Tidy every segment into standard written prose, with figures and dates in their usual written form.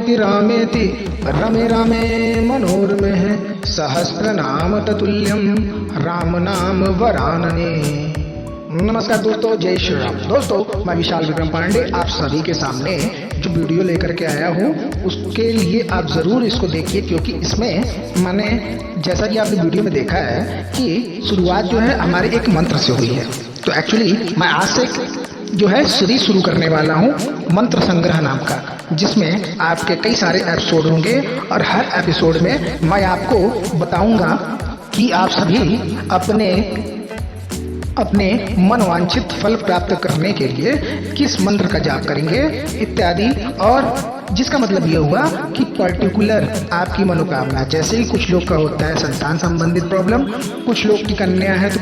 रामेति रामेति रमे रामे मनोरमे सहस्रनाम ततुल्यम राम नाम वरानने। नमस्कार दोस्तों, जय श्री राम। दोस्तों, मैं विशाल विक्रम पांडे आप सभी के सामने जो वीडियो लेकर के आया हूँ उसके लिए आप ज़रूर इसको देखिए, क्योंकि इसमें मैंने जैसा कि आपने वीडियो में देखा है कि शुरुआत जो है हमारे एक मंत्र से हुई है। तो एक्चुअली मैं आज से जो है सीरीज शुरू करने वाला हूँ मंत्र संग्रह नाम का, जिसमें आपके कई सारे एपिसोड होंगे और हर एपिसोड में मैं आपको बताऊंगा कि आप सभी अपने मनवांछित फल प्राप्त करने के लिए किस मंत्र का जाप करेंगे इत्यादि, और जिसका मतलब ये हुआ कि पर्टिकुलर आपकी मनोकामना, जैसे ही कुछ लोग का होता है संतान संबंधित प्रॉब्लम, कुछ लोग की कन्या है तो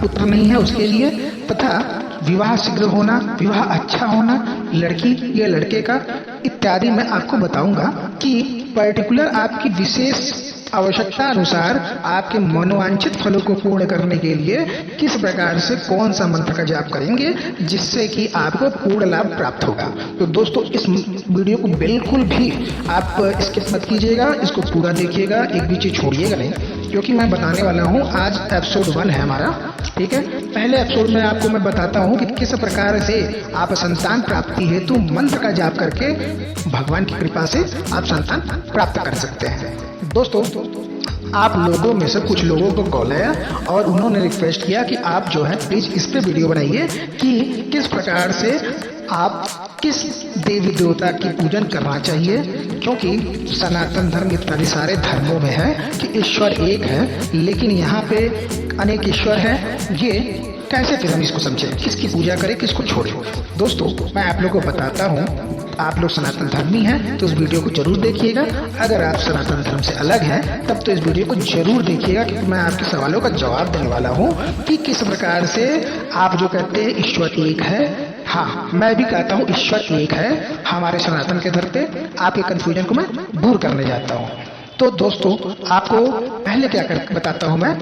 पुत्र नहीं है उसके लिए, तथा विवाह शीघ्र होना, विवाह अच्छा होना लड़की या लड़के का इत्यादि, मैं आपको बताऊंगा कि पर्टिकुलर आपकी विशेष आवश्यकता अनुसार आपके मनोवांछित फलों को पूर्ण करने के लिए किस प्रकार से कौन सा मंत्र का जाप करेंगे जिससे कि आपको पूर्ण लाभ प्राप्त होगा। तो दोस्तों, इस वीडियो को बिल्कुल भी आप स्किप मत कीजिएगा, इसको पूरा देखिएगा, एक भी चीज छोड़िएगा नहीं, क्योंकि मैं बताने वाला हूँ आज एपिसोड 1 है हमारा। ठीक है, पहले एपिसोड में आपको मैं बताता हूँ कि किस प्रकार से आप संतान प्राप्ति हेतु मंत्र का जाप करके भगवान की कृपा से आप संतान प्राप्त कर सकते हैं। दोस्तों, आप लोगों में से कुछ लोगों को कॉल आया और उन्होंने रिक्वेस्ट किया कि आप जो है प्लीज इस पे वीडियो बनाइए कि किस प्रकार से आप किस देवी देवता की पूजन करना चाहिए, क्योंकि सनातन धर्म इत्यादि सारे धर्मों में है कि ईश्वर एक है, लेकिन यहाँ पे अनेक ईश्वर है। ये कैसे फिर हम इसको समझें, किसकी पूजा करें किसको छोड़ें। दोस्तों, मैं आप लोगों को बताता हूँ, आप लोग सनातन धर्मी हैं तो इस वीडियो को जरूर देखिएगा। अगर आप सनातन धर्म से अलग हैं तब तो इस वीडियो को जरूर देखिएगा, क्योंकि मैं आपके सवालों का जवाब देने वाला हूँ कि किस प्रकार से आप जो कहते हैं ईश्वर एक है, हाँ मैं भी कहता हूँ ईश्वर एक है हमारे सनातन के धर्म पे, आपके कंफ्यूजन को मैं दूर करने जाता हूँ। तो दोस्तों, आपको पहले क्या बताता हूँ मैं,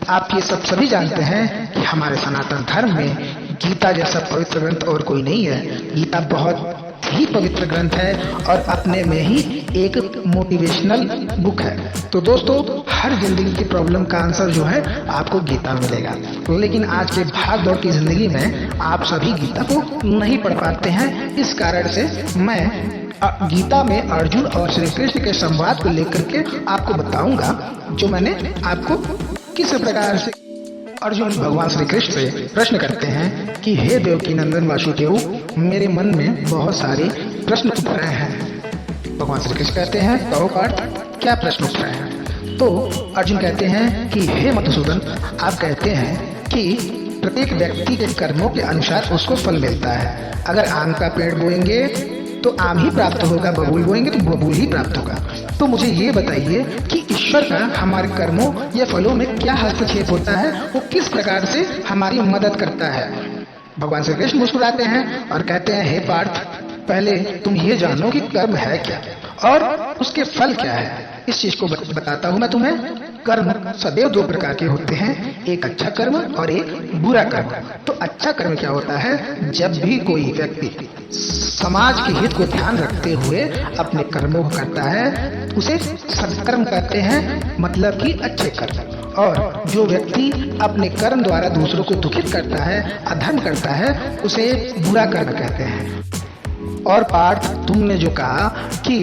आप ये सब सभी जानते हैं कि हमारे सनातन धर्म में गीता जैसा पवित्र ग्रंथ और कोई नहीं है। गीता बहुत ही पवित्र ग्रंथ है और अपने में ही एक मोटिवेशनल बुक है। तो दोस्तों, हर जिंदगी की प्रॉब्लम का आंसर जो है आपको गीता में मिलेगा, लेकिन आज के भाग दौड़ की जिंदगी में आप सभी गीता को नहीं पढ़ पाते हैं। इस कारण से मैं गीता में अर्जुन और श्री कृष्ण के संवाद को लेकर के आपको बताऊंगा, जो मैंने आपको किस प्रकार से अर्जुन भगवान श्री कृष्ण से प्रश्न करते हैं कि हे देवकी नंदन वासुदेव, मेरे मन में बहुत सारे प्रश्न उठ रहे हैं। भगवान श्री कृष्ण कहते हैं कहो पार्थ, क्या प्रश्न उठ रहे हैं। तो अर्जुन कहते हैं कि हे मधुसूदन, आप कहते हैं कि प्रत्येक व्यक्ति के कर्मों के अनुसार उसको फल मिलता है। अगर आम का पेड़ बोएंगे तो आम ही प्राप्त होगा, बबूल बोएंगे तो बबूल ही प्राप्त होगा। तो मुझे ये बताइए कि ईश्वर का हमारे कर्मों या फलों में क्या हस्तक्षेप होता है, वो किस प्रकार से हमारी मदद करता है। भगवान श्री कृष्ण मुस्कुराते हैं और कहते हैं हे पार्थ, पहले तुम ये जानो कि कर्म है क्या और उसके फल क्या है। इस चीज को बताता हूँ मैं तुम्हें। कर्म सदैव दो प्रकार के होते हैं, एक अच्छा कर्म और एक बुरा कर्म। तो अच्छा कर्म क्या होता है, जब भी कोई व्यक्ति समाज के हित को ध्यान रखते हुए अपने कर्मों को करता है उसे सत्कर्म कहते हैं, मतलब कि अच्छे कर्म। और जो व्यक्ति अपने कर्म द्वारा दूसरों को दुखित करता है, अधर्म करता है, उसे बुरा कर्म कहते हैं। और पार्थ, तुमने जो कहा कि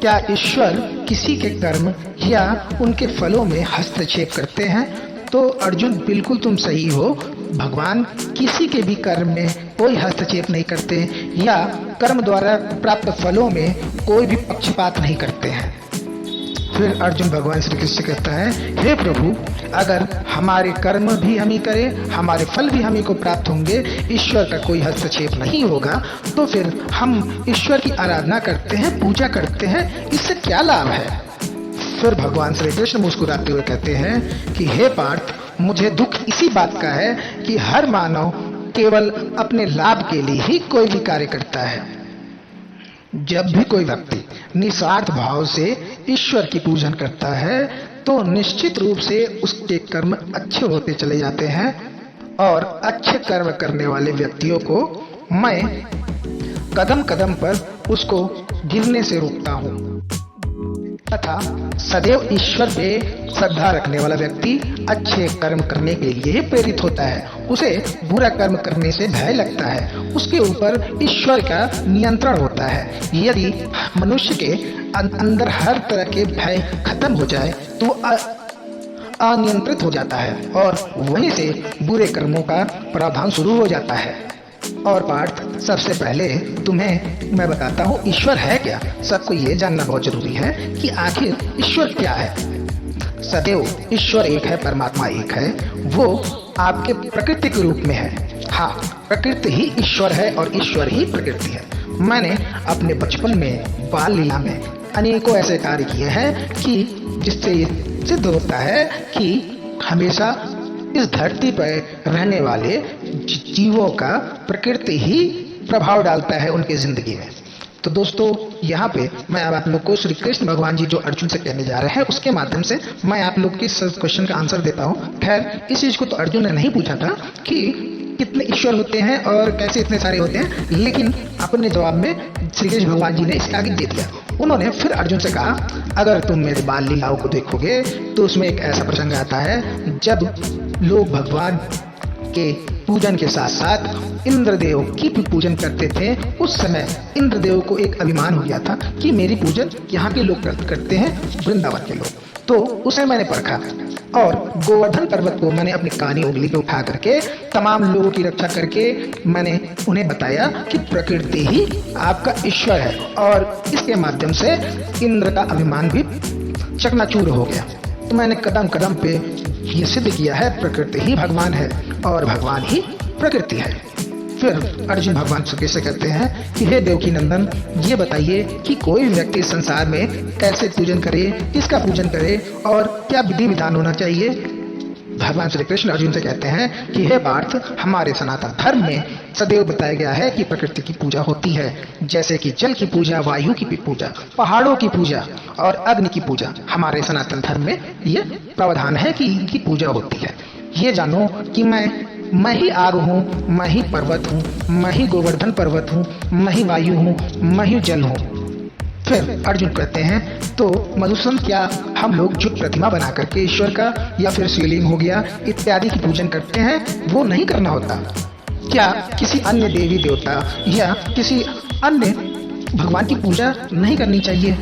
क्या ईश्वर किसी के कर्म या उनके फलों में हस्तक्षेप करते हैं, तो अर्जुन बिल्कुल तुम सही हो। भगवान किसी के भी कर्म में कोई हस्तक्षेप नहीं करते या कर्म द्वारा प्राप्त फलों में कोई भी पक्षपात नहीं करते हैं। फिर अर्जुन भगवान श्री कृष्ण कहता है हे प्रभु, अगर हमारे कर्म भी हम ही करें, हमारे फल भी हम ही को प्राप्त होंगे, ईश्वर का कोई हस्तक्षेप नहीं होगा, तो फिर हम ईश्वर की आराधना करते हैं, पूजा करते हैं, इससे क्या लाभ है। फिर भगवान श्री कृष्ण मुस्कुराते हुए कहते हैं कि हे पार्थ, मुझे दुख इसी बात का है कि हर मानव केवल अपने लाभ के लिए ही कोई भी कार्य करता है। जब भी कोई व्यक्ति निस्वार्थ भाव से ईश्वर की पूजन करता है तो निश्चित रूप से उसके कर्म अच्छे होते चले जाते हैं, और अच्छे कर्म करने वाले व्यक्तियों को मैं कदम कदम पर उसको गिरने से रोकता हूँ तथा सदैव ईश्वर पे श्रद्धा रखने वाला व्यक्ति अच्छे कर्म करने के लिए प्रेरित होता है। उसे बुरा कर्म करने से भय लगता है। उसके ऊपर ईश्वर का नियंत्रण होता है। यदि मनुष्य के अंदर हर तरह के भय खत्म हो जाए तो अनियंत्रित हो जाता है और वहीं से बुरे कर्मों का प्रावधान शुरू हो जाता है। और पार्थ, सबसे पहले तुम्हें मैं बताता हूँ ईश्वर है क्या। सबको ये जानना बहुत जरूरी है कि आखिर ईश्वर क्या है। सदैव ईश्वर एक है, परमात्मा एक है। वो आपके प्रकृति के रूप में है। हाँ, प्रकृति ही ईश्वर है और ईश्वर ही प्रकृति है। मैंने अपने बचपन में बाल लीला में अनेकों ऐसे कार्य किए हैं कि जिससे ये सिद्ध होता है कि हमेशा इस धरती पर रहने वाले जीवों का प्रकृति ही प्रभाव डालता है उनकी जिंदगी में। तो दोस्तों, यहाँ पे मैं अब आप लोग को श्री कृष्ण भगवान जी जो अर्जुन से कहने जा रहे हैं उसके माध्यम से मैं आप लोग के इस क्वेश्चन का आंसर देता हूँ। खैर, इस चीज को तो अर्जुन ने नहीं पूछा था कि कितने ईश्वर होते हैं और कैसे इतने सारे होते हैं, लेकिन अपने जवाब में श्री कृष्ण भगवान जी ने इसका आगे दे दिया। उन्होंने फिर अर्जुन से कहा, अगर तुम मेरे बाल लीलाओं को देखोगे तो उसमें एक ऐसा प्रसंग आता है जब लोग भगवान के पूजन के साथ साथ इंद्रदेव की भी पूजन करते थे। उस समय इंद्रदेव को एक अभिमान हो गया था कि मेरी पूजन यहाँ के लोग करते हैं, वृंदावन के लोग। तो उसे मैंने परखा और गोवर्धन पर्वत को मैंने अपनी कानी उंगली पे उठा करके तमाम लोगों की रक्षा करके मैंने उन्हें बताया कि प्रकृति ही आपका ईश्वर है और इसके माध्यम से इंद्र का अभिमान भी चकनाचूर हो गया। तो मैंने कदम कदम पे ये सिद्ध किया है प्रकृति ही भगवान है और भगवान ही प्रकृति है। फिर अर्जुन भगवान से कैसे कहते हैं कि हे देवकी नंदन, ये बताइए कि कोई व्यक्ति संसार में कैसे पूजन करे, किसका पूजन करे और क्या विधि विधान होना चाहिए। भगवान श्री कृष्ण अर्जुन से कहते हैं कि हे पार्थ, हमारे सनातन धर्म में सदैव बताया गया है कि प्रकृति की पूजा होती है, जैसे कि जल की पूजा, वायु की पूजा, पहाड़ों की पूजा और अग्नि की पूजा। हमारे सनातन धर्म में ये प्रावधान है कि इनकी पूजा होती है। ये जानो कि मैं ही आग हूँ, मैं ही पर्वत हूँ, मैं ही गोवर्धन पर्वत हूँ, मैं ही वायु हूँ, मैं ही जल हूँ। फिर अर्जुन कहते हैं, तो मधुसूदन, क्या हम लोग जो प्रतिमा बना करके ईश्वर का या फिर शिवलिंग हो गया इत्यादि की पूजन करते हैं वो नहीं करना होता? क्या किसी अन्य देवी देवता या किसी अन्य भगवान की पूजा नहीं करनी चाहिए?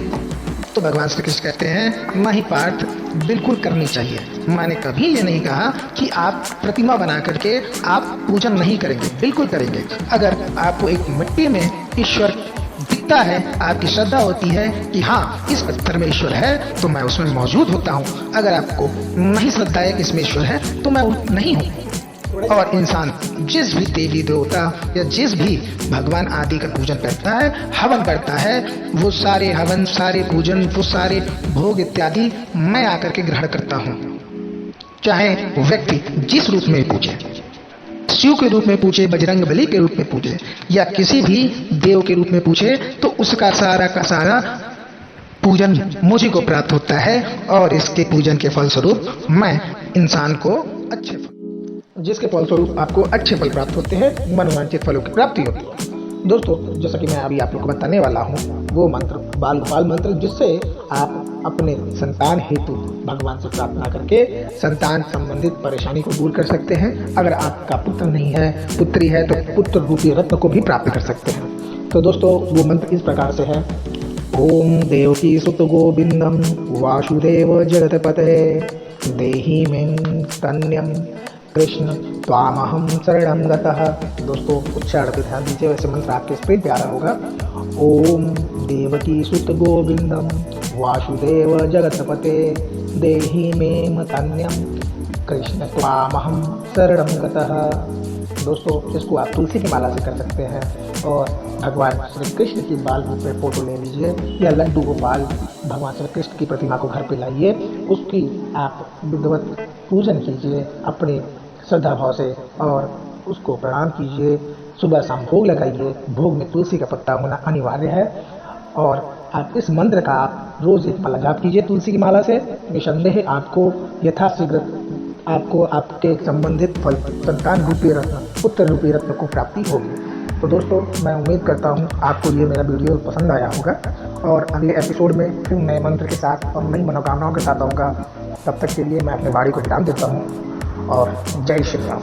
तो भगवान श्री कृष्ण कहते हैं, नहीं पार्थ, बिल्कुल करनी चाहिए। मैंने कभी ये नहीं कहा कि आप प्रतिमा बना करके आप पूजन नहीं करेंगे, बिल्कुल करेंगे। अगर आपको एक मिट्टी में ईश्वर दिखता है, आपकी श्रद्धा होती है कि हाँ इस पत्थर में ईश्वर है, तो मैं उसमें मौजूद होता हूँ। अगर आपको नहीं श्रद्धा है कि इसमें ईश्वर है तो मैं नहीं हूँ। और इंसान जिस भी देवी देवता या जिस भी भगवान आदि का पूजन करता है, हवन करता है, वो सारे हवन, सारे पूजन, वो सारे भोग इत्यादि मैं आकर के ग्रहण करता हूँ। चाहे व्यक्ति जिस रूप में पूजे, शिव के रूप में पूछे, बजरंग बली के रूप में पूछे या किसी भी देव के रूप में पूछे, तो उसका सारा का सारा पूजन मुझे को प्राप्त होता है और इसके पूजन के फलस्वरूप मैं इंसान को जिसके फलस्वरूप आपको अच्छे फल प्राप्त होते हैं, मनोवांछित फलों की प्राप्ति होती है। दोस्तों, जैसा कि मैं अभी आप लोग को बताने वाला हूँ वो मंत्र, बाल गोपाल मंत्र, जिससे आप अपने संतान हेतु भगवान से प्रार्थना करके संतान संबंधित परेशानी को दूर कर सकते हैं। अगर आपका पुत्र नहीं है, पुत्री है, तो पुत्र रूपी रत्न को भी प्राप्त कर सकते हैं। तो दोस्तों, वो मंत्र इस प्रकार से है, ओम देवकी सुत गोविंदम वासुदेव जगतपते देहि मे तन्यम कृष्ण त्वामहं शरणं गतः। दोस्तों, उच्चारण पे ध्यान दीजिए, वैसे मंत्र आपके स्क्रीन पे आ रहा होगा। ओम देवकी सुत गोविंदम वासुदेव जगतपते देहि मे तन्यम कृष्ण त्वामहं शरणं गतः। दोस्तों, इसको आप तुलसी की माला से कर सकते हैं और भगवान श्री कृष्ण की बाल रूप में फोटो ले लीजिए या लड्डू गोपाल भगवान श्री कृष्ण की प्रतिमा को घर पे लाइए, उसकी आप विधिवत पूजन कीजिए अपने श्रद्धा भाव से और उसको प्रणाम कीजिए। सुबह शाम भोग लगाइए, भोग में तुलसी का पत्ता होना अनिवार्य है और आप इस मंत्र का आप रोज एक माला जाप कीजिए तुलसी की माला से। निसंदेह आपको यथाशीघ्र आपको आपके संबंधित फल, संतान रूपी रत्न, पुत्र रूपी रत्न को प्राप्ति होगी। तो दोस्तों, मैं उम्मीद करता हूँ आपको ये मेरा वीडियो पसंद आया होगा और अगले एपिसोड में फिर नए मंत्र के साथ और नई मनोकामनाओं के साथ आऊँगा। तब तक के लिए मैं अपने वाणी को विराम देता हूँ और जय श्री राम।